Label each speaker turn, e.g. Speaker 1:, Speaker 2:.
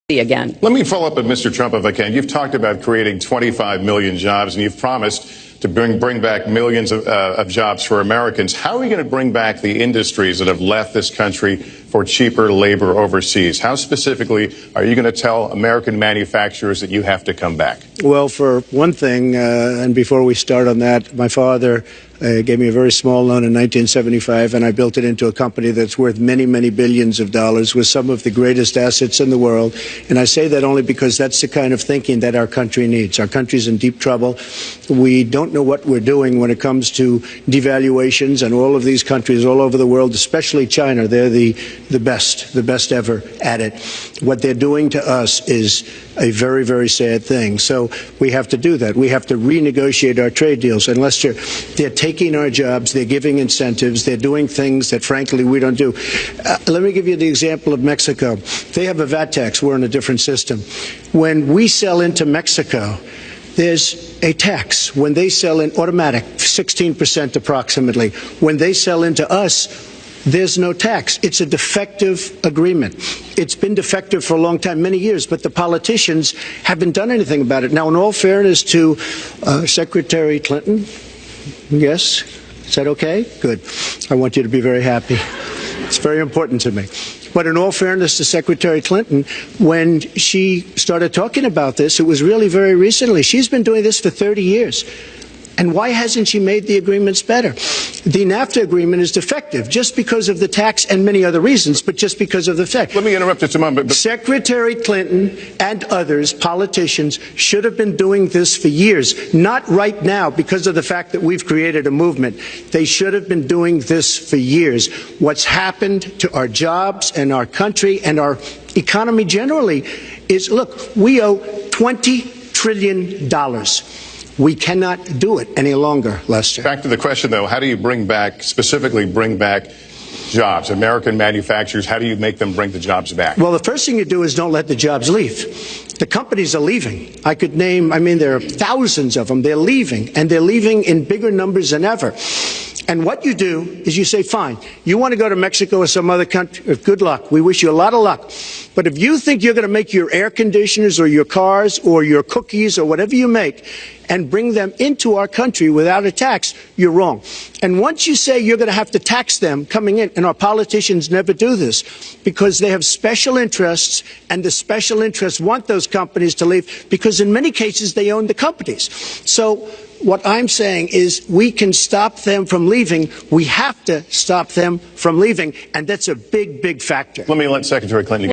Speaker 1: again.
Speaker 2: Let me follow up with Mr. Trump if I can. You've talked about creating 25 million jobs, and you've promised to bring back millions of jobs for Americans. How are you going to bring back the industries that have left this country for cheaper labor overseas? How specifically are you going to tell American manufacturers that you have to come back?
Speaker 3: Well, for one thing, and before we start on that, my father gave me a very small loan in 1975, and I built it into a company that's worth many, many billions of dollars with some of the greatest assets in the world. And I say that only because that's the kind of thinking that our country needs. Our country's in deep trouble. We don't know what we're doing when it comes to devaluations, and all of these countries all over the world, especially China, they're the best ever at it. What they're doing to us is a very, very sad thing. So we have to do that. We have to renegotiate our trade deals. And Lester, they're taking our jobs, they're giving incentives, they're doing things that, frankly, we don't do. Let me give you the example of Mexico. They have a VAT tax. We're in a different system. When we sell into Mexico, there's a tax. When they sell in automatic, 16% approximately. When they sell into us, there's no tax. It's a defective agreement. It's been defective for a long time, many years, but the politicians haven't done anything about it. Now, in all fairness to Secretary Clinton, yes, is that okay? Good. I want you to be very happy. It's very important to me. But in all fairness to Secretary Clinton, when she started talking about this, it was really very recently. She's been doing this for 30 years. And why hasn't she made the agreements better? The NAFTA agreement is defective just because of the tax and many other reasons, but just because of the fact.
Speaker 2: Let me interrupt you a moment.
Speaker 3: Secretary Clinton and others, politicians, should have been doing this for years, not right now because of the fact that we've created a movement. They should have been doing this for years. What's happened to our jobs and our country and our economy generally is, look, we owe $20 trillion. We cannot do it any longer, Lester.
Speaker 2: Back to the question, though, how do you specifically bring back jobs, American manufacturers? How do you make them bring the jobs back?
Speaker 3: Well, the first thing you do is don't let the jobs leave. The companies are leaving. I could name, there are thousands of them. They're leaving, and they're leaving in bigger numbers than ever. And what you do is you say, fine, you want to go to Mexico or some other country, good luck. We wish you a lot of luck. But if you think you're going to make your air conditioners or your cars or your cookies or whatever you make and bring them into our country without a tax, you're wrong. And once you say you're going to have to tax them coming in, and our politicians never do this because they have special interests, and the special interests want those companies to leave because in many cases they own the companies. So what I'm saying is we can stop them from leaving. We have to stop them from leaving, and that's a big, big factor.
Speaker 2: Let me let Secretary Clinton